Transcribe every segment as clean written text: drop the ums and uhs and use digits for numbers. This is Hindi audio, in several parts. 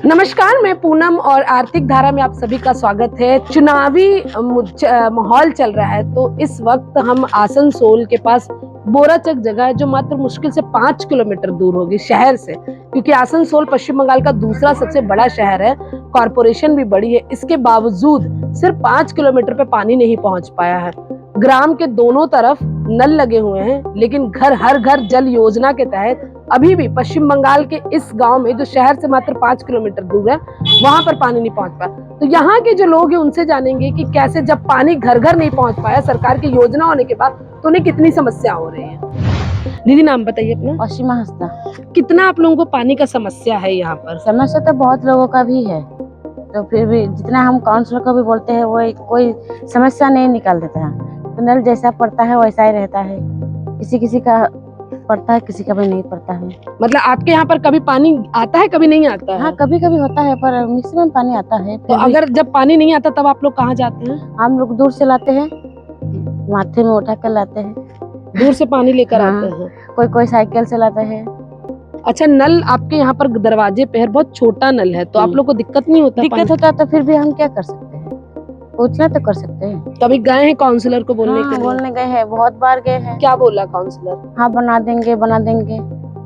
नमस्कार, मैं पूनम और आर्थिक धारा में आप सभी का स्वागत है। चुनावी माहौल चल रहा है, तो इस वक्त हम आसनसोल के पास बोराचक जगह है जो मात्र मुश्किल से 5 किलोमीटर दूर होगी शहर से, क्योंकि आसनसोल पश्चिम बंगाल का दूसरा सबसे बड़ा शहर है, कॉरपोरेशन भी बड़ी है। इसके बावजूद सिर्फ 5 किलोमीटर पे पानी नहीं पहुंच पाया है। ग्राम के दोनों तरफ नल लगे हुए हैं, लेकिन हर घर जल योजना के तहत अभी भी पश्चिम बंगाल के इस गांव में, जो शहर से मात्र 5 किलोमीटर दूर है, वहां पर पानी नहीं पहुंच पाया। तो यहाँ के जो लोग हैं उनसे जानेंगे कि कैसे जब पानी घर घर नहीं पहुंच पाया सरकार की योजना होने के बाद, तो उन्हें कितनी समस्या हो रही है। दीदी, नाम बताइए अपना। असीमा हंसदा। कितना आप लोगों को पानी का समस्या है यहाँ पर? समस्या तो बहुत लोगों का भी है, तो फिर भी जितना हम काउंसलर को भी बोलते हैं वो कोई समस्या नहीं निकाल देता है। तो नल जैसा पड़ता है वैसा ही रहता है, किसी किसी का पड़ता है, किसी का भी नहीं पड़ता है। मतलब आपके यहाँ पर कभी पानी आता है, कभी नहीं आता है? हाँ, कभी कभी होता है, पर मैक्सिमम पानी आता है। तो अगर जब पानी नहीं आता तब आप लोग कहाँ जाते हैं? हम लोग दूर से लाते हैं, माथे में उठा कर लाते हैं। दूर से पानी लेकर हाँ, आते हैं। कोई साइकिल से लाते हैं। अच्छा, नल आपके यहाँ पर दरवाजे पे है, बहुत छोटा नल है, तो आप लोग को दिक्कत नहीं होता? दिक्कत होता है तो फिर भी हम क्या कर सकते हैं, पूछना तो कर सकते हैं। कभी गए हैं काउंसलर को बोलने के लिए? बोलने गए हैं, बहुत बार गए हैं। क्या बोला काउंसलर? हाँ, बना देंगे।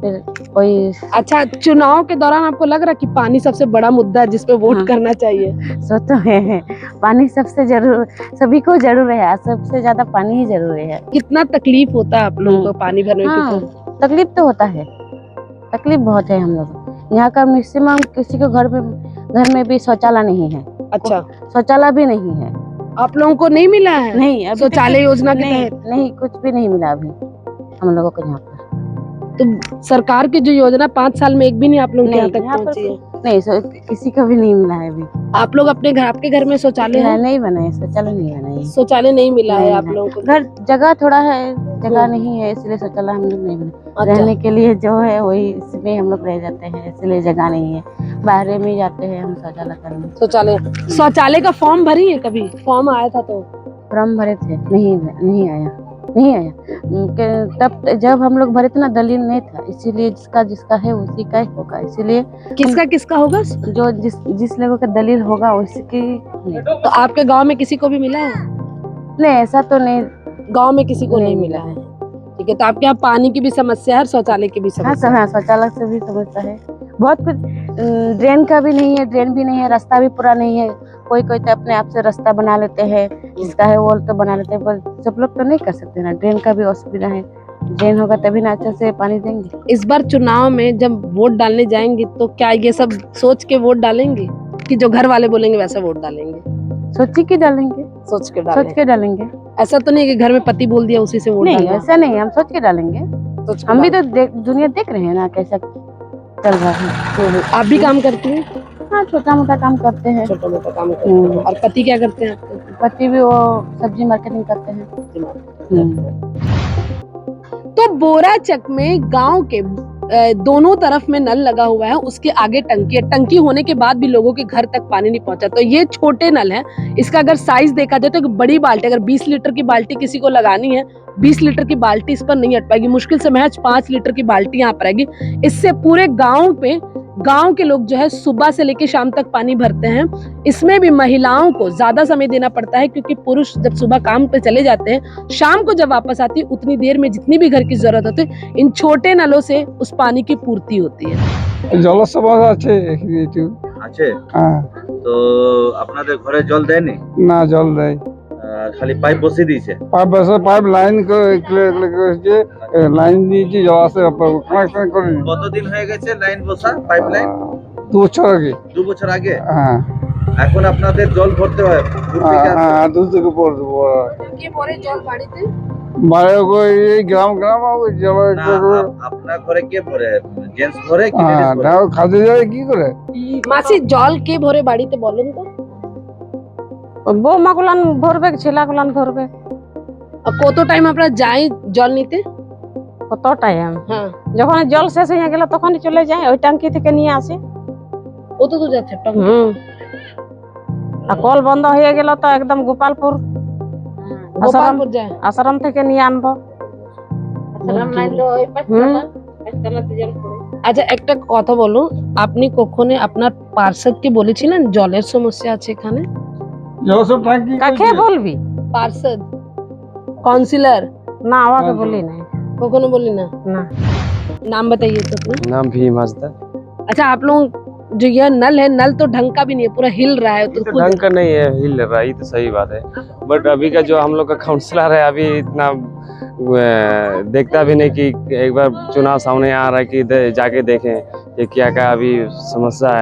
फिर कोई अच्छा, चुनाव के दौरान आपको लग रहा है कि पानी सबसे बड़ा मुद्दा है जिसपे वोट करना चाहिए? सो तो है, पानी सबसे जरूर, सभी को जरूर है, सबसे ज्यादा पानी ही जरूरी है। कितना तकलीफ होता है आप लोगों को पानी भरने की? तकलीफ तो होता है, तकलीफ बहुत है। हम लोग यहाँ का मैक्सिमम किसी के घर में भी शौचालय नहीं है। अच्छा, शौचालय भी नहीं है। आप लोगों को नहीं मिला है? नहीं, शौचालय योजना के तहत नहीं, कुछ भी नहीं मिला अभी हम लोगों को यहाँ पर। तो सरकार की जो योजना 5 साल में एक भी नहीं आप लोगों के यहाँ तक पहुँची है? नहीं, किसी को भी नहीं मिला है अभी। आप लोग आपके घर में शौचालय नहीं बनाए, शौचालय नहीं बनाए। शौचालय नहीं मिला है आप लोगों को? घर जगह थोड़ा है, जगह नहीं है, इसलिए शौचालय हम लोग नहीं बनाए। अच्छा। रहने के लिए जो है वही, इसमें हम लोग रह जाते हैं, इसलिए जगह नहीं है। बाहर में जाते हैं हम शौचालय करने। शौचालय का फॉर्म भरी है? कभी फॉर्म आया था तो? फॉर्म भरे थे, नहीं आया। तब जब हम लोग भरे थे ना, दलील नहीं था, इसीलिए जिसका है उसी का ही होगा। इसीलिए किसका होगा? जो जिस लोगों का दलील होगा उसकी। तो आपके गांव में किसी को भी मिला है? नहीं, ऐसा तो नहीं, गांव में किसी को नहीं मिला है। ठीक है, तो आपके यहाँ पानी की भी समस्या है, शौचालय की भी समस्या है? हाँ, शौचालय से भी समस्या है, बहुत कुछ। ड्रेन का भी नहीं है, ड्रेन भी नहीं है, रास्ता भी पूरा नहीं है। कोई तो अपने आप से रास्ता बना लेते हैं, जिसका है वो तो बना लेते हैं, पर सब लोग तो नहीं कर सकते ना। ड्रेन का भी असुविधा है, ड्रेन होगा तभी ना अच्छे से पानी देंगे। इस बार चुनाव में जब वोट डालने जाएंगे तो क्या ये सब सोच के वोट डालेंगे कि जो घर वाले बोलेंगे वैसा वोट डालेंगे? सोच के डालेंगे। सोच के डालेंगे। ऐसा तो नहीं कि घर में पति बोल दिया उसी से वोट डालेंगे? नहीं, ऐसा नहीं, हम सोच के डालेंगे। हम भी तो दुनिया देख रहे हैं ना कैसा चल रहा है। आप भी काम करती हैं? हाँ, छोटा मोटा काम करते हैं। छोटा मोटा काम करते हैं। और पति क्या करते हैं आपके? पति भी वो सब्जी मार्केटिंग करते हैं। तो बोराचक में गांव के दोनों तरफ में नल लगा हुआ है, उसके आगे टंकी है। टंकी होने के बाद भी लोगों के घर तक पानी नहीं पहुंचा। तो ये छोटे नल है, इसका अगर साइज देखा जाए तो एक बड़ी बाल्टी, अगर 20 लीटर की बाल्टी किसी को लगानी है, 20 लीटर की बाल्टी इस पर नहीं अट पाएगी। मुश्किल से महज 5 लीटर की बाल्टी यहाँ पर आएगी। इससे पूरे गांव के लोग जो है सुबह से लेकर शाम तक पानी भरते हैं। इसमें भी महिलाओं को ज्यादा समय देना पड़ता है, क्योंकि पुरुष जब सुबह काम पे चले जाते हैं, शाम को जब वापस आती है उतनी देर में जितनी भी घर की जरूरत होती है, इन छोटे नलों से उस पानी की पूर्ति होती है। जलसभा আছে আছে। তো আপনাদের ঘরে জল দেয়নি? না, জল দেয়, খালি পাইপ বসিয়ে দিয়েছে। পাইপ লাইন করেছে, লাইন দিয়েছি, জল আসে কানেকশন করে। কতদিন হয়ে গেছে লাইন বসা, পাইপ লাইন? 2 বছর আগে। 2 বছর আগে? হ্যাঁ। এখন আপনাদের জল ভরতে হয়? হ্যাঁ, দূর থেকে পড়তে কে ভরে জল বাড়িতে? এই গ্রাম জল। আপনার ঘরে কে ভরে? জেন্টস ভরে কি লেডিস ভরে? হ্যাঁ, খাতে যায় কি করে? মাসি, জল কে ভরে বাড়িতে বলেন তো? বৌমা গুলান ভরবে, ছেলা গুলান ভরবে। কত টাইম আপনারা যাই জল নিতে? কত টাইম? হ্যাঁ, যখন জল শেষ হয়ে গেল তখনই চলে যায়, ওই ট্যাঙ্কি থেকে নিয়ে আসে। কত দূর যাচ্ছে? আর কল বন্ধ হয়ে গেল তো একদম গোপালপুর যায়। আসারাম থেকে নিয়ে আনবো। আচ্ছা একটা কথা বলো, আপনি কখনো আপনার পার্ষদকে বলেছিলেন জলের সমস্যা আছে এখানে? জলসব ট্যাঙ্কি কাকে বলবি पार्षद काउंसिलर না আমাকে বলি নাই कखनो बोली ना? না नाम बताइए तो अपना। नाम भीम हाजदा। अच्छा आप लोग जो यह नल है, नल तो ढंग का भी नहीं है, पूरा हिल रहा है, तो ये तो खुद ढंग का नहीं है, हिल रहा है, ये तो सही बात है। बट अभी का जो हम लोग का काउंसलर है अभी इतना देखता भी नहीं कि एक बार चुनाव सामने आ रहा है कि जाके देखें कि क्या क्या अभी समस्या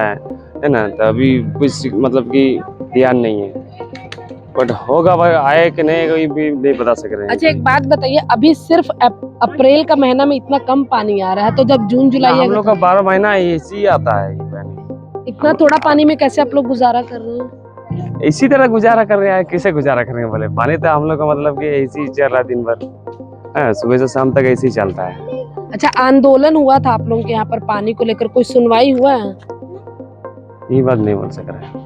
है ना। तो अभी कुछ मतलब कि ध्यान नहीं है, बट होगा भाई आए कि नहीं कोई भी नहीं बता सक रहे हैं। अच्छा एक बात बताइए, अभी सिर्फ अप्रैल का महीना में इतना कम पानी आ रहा है, तो जब जून जुलाई हम आएगा लोग का 12 महीना इसी आता है ये पानी। तो इतना थोड़ा पानी में कैसे आप लोग गुजारा कर रहे हैं? इसी तरह गुजारा कर रहे हैं, किसे गुजारा करेंगे बोले। पानी तो हम लोग का मतलब कि ऐसे ही चल रहा है दिन भर, सुबह से शाम तक ऐसे ही चलता है। अच्छा आंदोलन हुआ था आप लोगों के यहाँ पर पानी को लेकर, कोई सुनवाई हुआ है? ये बात नहीं बोल सक रहे हैं।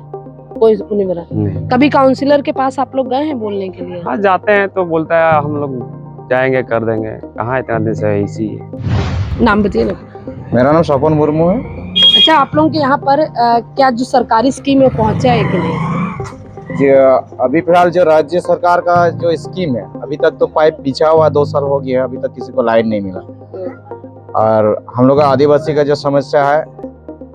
कोई नहीं बोला? नहीं। कभी काउंसिलर के पास आप लोग गए हैं बोलने के लिए? हाँ जाते हैं तो बोलता है हम लोग जाएंगे कर देंगे, कहाँ इतना दिन से ऐसी है। नाम बताइए ना। मेरा नाम स्वपन मुर्मू है। अच्छा आप लोगों के यहाँ पर क्या जो सरकारी स्कीम है पहुँचा है कि नहीं? जो अभी फिलहाल जो राज्य सरकार का जो स्कीम है, अभी तक तो पाइप बिछा हुआ 2 साल हो गया, अभी तक किसी को लाइन नहीं मिला। और हम लोग का आदिवासी का जो समस्या है,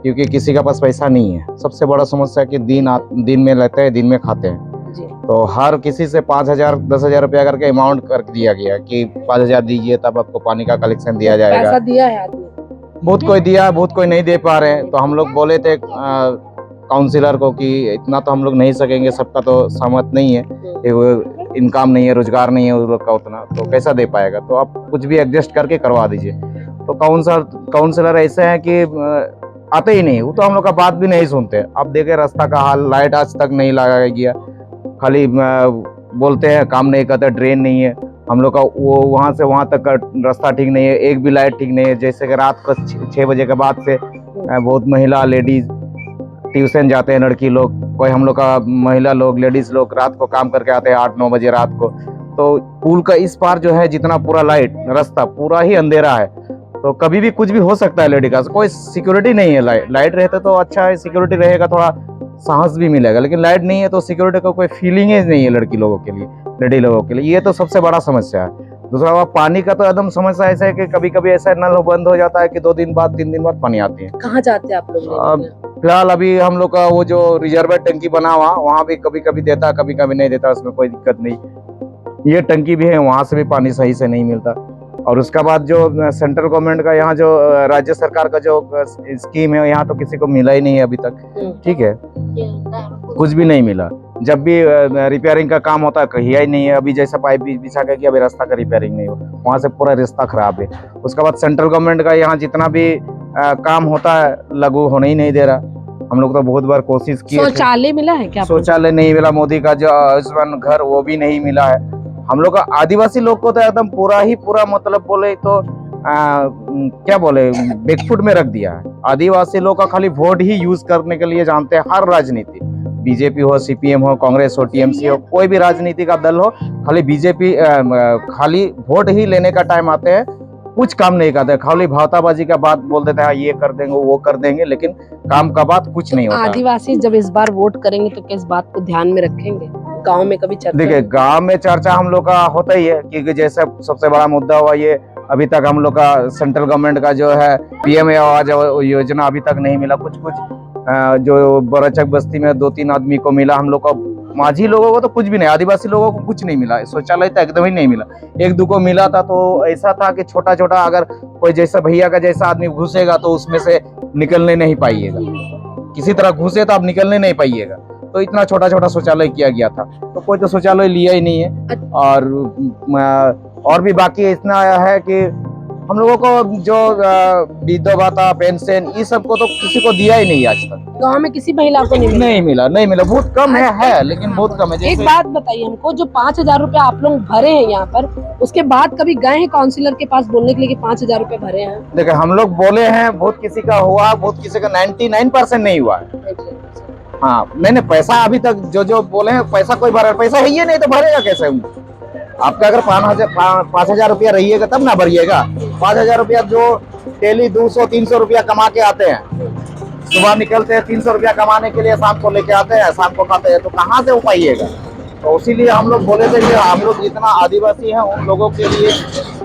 क्योंकि किसी का पास पैसा नहीं है, सबसे बड़ा समस्या है कि दिन में लेते हैं, दिन में खाते हैं। जी। तो हर किसी से 5,000 10,000 रुपया करके अमाउंट कर दिया गया कि 5,000 दीजिए तब आपको पानी का कलेक्शन दिया जाएगा। पैसा दिया है आदमी? बहुत कोई दिया, बहुत कोई नहीं दे पा रहे हैं। तो हम लोग बोले थे काउंसिलर को कि इतना तो हम लोग नहीं सकेंगे, सबका तो सहमत नहीं है, इनकम नहीं है, रोजगार नहीं है उस लोग का उतना, तो कैसा दे पाएगा। तो आप कुछ भी एडजस्ट करके करवा दीजिए। तो काउंसिलर ऐसे हैं कि आते ही नहीं, वो तो हम लोग का बात भी नहीं सुनते। अब देखे रास्ता का हाल, लाइट आज तक नहीं लगाया गया, खाली बोलते हैं काम नहीं करते, ड्रेन नहीं है। हम लोग का वो वहाँ से वहाँ तक का रास्ता ठीक नहीं है, एक भी लाइट ठीक नहीं है। जैसे कि रात को 6 बजे के बाद से बहुत महिला लेडीज ट्यूशन जाते हैं, लड़की लोग, कोई हम लोग का महिला लोग लेडीज लोग रात को काम करके आते हैं 8-9 बजे रात को। तो पुल का इस पार जो है जितना पूरा लाइट रास्ता पूरा ही अंधेरा है, तो कभी भी कुछ भी हो सकता है। लेडी का कोई सिक्योरिटी नहीं है। लाइट रहता तो अच्छा है, सिक्योरिटी रहेगा, थोड़ा साहस भी मिलेगा। लेकिन लाइट नहीं है तो सिक्योरिटी का कोई फीलिंग ही नहीं है लड़की लोगों के लिए, लेडी लोगों के लिए। ये तो सबसे बड़ा समस्या है। दूसरा बात पानी का तो एकदम समस्या ऐसा है कि कभी कभी ऐसा नल बंद हो जाता है कि 2 दिन बाद 3 दिन बाद पानी आती है। कहाँ जाते हैं आप लोग? फिलहाल अभी हम लोग का वो जो रिजर्व टंकी बना हुआ, वहाँ भी कभी कभी देता, कभी कभी नहीं देता, उसमें कोई दिक्कत नहीं। ये टंकी भी है, वहाँ से भी पानी सही से नहीं मिलता। और उसका बाद जो सेंट्रल गवर्नमेंट का यहाँ जो राज्य सरकार का जो स्कीम है, यहाँ तो किसी को मिला ही नहीं है अभी तक। ठीक है, कुछ भी नहीं मिला। जब भी रिपेयरिंग का काम होता है कहीं ही नहीं है। अभी जैसा पाइप बिछा के कि अभी रास्ता का रिपेयरिंग नहीं हो, वहाँ से पूरा रास्ता खराब है। उसके बाद सेंट्रल गवर्नमेंट का यहाँ जितना भी काम होता है लागू होने ही नहीं दे रहा। हम लोग तो बहुत बार कोशिश की। शौचालय मिला है क्या? शौचालय नहीं मिला। मोदी का जो आयुष्मान घर वो भी नहीं मिला है। हम लोग का आदिवासी लोग को तो एकदम पूरा मतलब बोले तो क्या बोले बैकफुट में रख दिया है। आदिवासी लोग का खाली वोट ही यूज करने के लिए जानते हैं। हर राजनीति, बीजेपी हो, सीपीएम हो, कांग्रेस हो, टीएमसी हो, कोई भी राजनीति का दल हो, खाली बीजेपी खाली वोट ही लेने का टाइम आते हैं, कुछ काम नहीं करते। खाली भावताबाजी का बात बोल देते हैं, ये कर देंगे वो कर देंगे, लेकिन काम का बात कुछ नहीं होता। आदिवासी जब इस बार वोट करेंगे तो किस बात को ध्यान में रखेंगे? गांव में कभी चर्चा? देखिए गांव में चर्चा हम लोग का होता ही है, क्योंकि जैसे सबसे बड़ा मुद्दा हुआ ये अभी तक हम लोग का सेंट्रल गवर्नमेंट का जो है पीएम आवास योजना अभी तक नहीं मिला। कुछ जो बोराचक बस्ती में 2-3 आदमी को मिला। हम लोग को माझी लोगों को तो कुछ भी नहीं, आदिवासी लोगों को कुछ नहीं मिला। शौचालय तो एकदम ही नहीं मिला। 1-2 को मिला था, तो ऐसा था कि छोटा छोटा अगर कोई जैसा भैया का जैसा आदमी घुसेगा तो उसमें से निकलने नहीं पाइएगा। किसी तरह घुसे तो आप निकलने नहीं पाइएगा। तो इतना छोटा छोटा शौचालय किया गया था, तो कोई तो शौचालय लिया ही नहीं है। और भी बाकी इतना है कि हम लोगों को जो विधवा भाता, पेंशन, ये सब को तो किसी को दिया ही नहीं आज तक। गांव में किसी महिला को नहीं मिला। बहुत कम है लेकिन बहुत कम है। एक बात बताइए हमको, जो 5,000 रुपया आप लोग भरे हैं यहाँ पर, उसके बाद कभी गए हैं काउंसिलर के पास बोलने के लिए कि 5,000 रुपया भरे हैं? देखिए हम लोग बोले हैं, बहुत किसी का हुआ, बहुत किसी का 99% नहीं हुआ है। हाँ नहीं पैसा अभी तक जो बोले हैं पैसा कोई भरा, पैसा है ही नहीं तो भरेगा कैसे? आपका अगर 5,000 रुपया रहिएगा तब ना भरिएगा। 5,000 रुपया जो डेली 200-300 रुपया कमा के आते हैं, सुबह निकलते हैं 300 रुपया कमाने के लिए, शाम को लेके आते हैं, शाम को खाते हैं, तो कहाँ से हो पाइएगा। तो इसीलिए हम लोग बोले थे कि हम लोग जितना आदिवासी हैं उन लोगों के लिए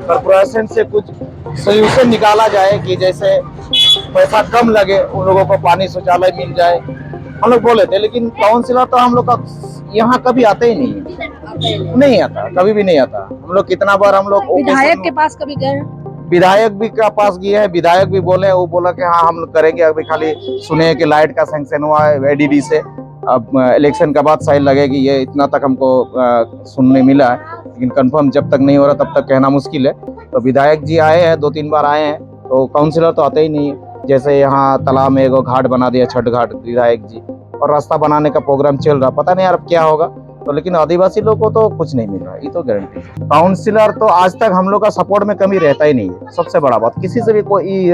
कॉर्पोरेशन से कुछ सोल्यूशन निकाला जाए कि जैसे पैसा कम लगे, उन लोगों को पानी शौचालय मिल जाए, हम लोग बोले थे। लेकिन काउंसिलर तो हम लोग का यहाँ कभी आते ही नहीं आता, कभी भी नहीं आता। हम लोग कितना बार हम लोग विधायक के पास कभी गए हैं? विधायक भी का पास गए हैं, विधायक भी बोले, वो बोला कि हाँ हम लोग करेंगे। अभी खाली सुने कि लाइट का सैंक्शन हुआ है एडीडी से, अब इलेक्शन का बाद शायद लगेगी, ये इतना तक हमको सुनने मिला है, लेकिन कंफर्म जब तक नहीं हो रहा तब तक कहना मुश्किल है। तो विधायक जी आए हैं, 2-3 बार आए हैं, तो काउंसिलर तो आते ही नहीं है। जैसे यहाँ तालाब में एगो घाट बना दिया, छठ घाट, विधायक जी, और रास्ता बनाने का प्रोग्राम चल रहा, पता नहीं यार अब क्या होगा। तो लेकिन आदिवासी लोगों को तो कुछ नहीं मिल रहा है, ये तो गारंटी। काउंसिलर तो आज तक हम लोग का सपोर्ट में कमी रहता ही नहीं है, सबसे बड़ा बात। किसी से भी कोई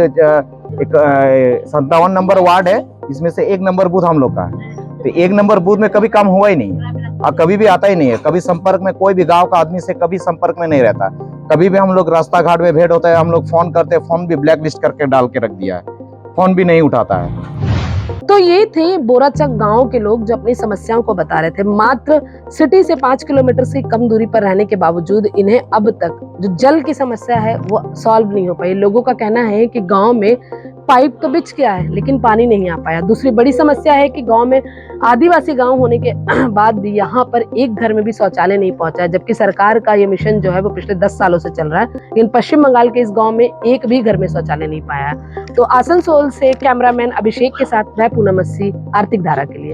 57 नंबर वार्ड है, इसमें से 1 नंबर बूथ हम लोग का है, तो 1 नंबर बूथ में कभी काम हुआ ही नहीं है और कभी भी आता ही नहीं है। कभी संपर्क में कोई भी गांव का आदमी से कभी संपर्क में नहीं रहता। कभी भी हम लोग रास्ता घाट में भेंट होता है, हम लोग फोन करते हैं, फोन भी ब्लैक लिस्ट करके डाल के रख दिया है, फोन भी नहीं उठाता है। तो ये थे बोराचक गांव के लोग जो अपनी समस्याओं को बता रहे थे। मात्र सिटी से 5 किलोमीटर से कम दूरी पर रहने के बावजूद इन्हें अब तक जो जल की समस्या है वो सॉल्व नहीं हो पाई। लोगों का कहना है कि गांव में पाइप तो बिछ गया है लेकिन पानी नहीं आ पाया। दूसरी बड़ी समस्या है कि गांव में आदिवासी गांव होने के बाद भी यहाँ पर एक घर में भी शौचालय नहीं पहुंचा है, जबकि सरकार का ये मिशन जो है वो पिछले 10 सालों से चल रहा है, लेकिन पश्चिम बंगाल के इस गांव में एक भी घर में शौचालय नहीं पाया है। तो आसनसोल से कैमरामैन अभिषेक के साथ मैं पूनम अस्सी, आर्थिक धारा के लिए।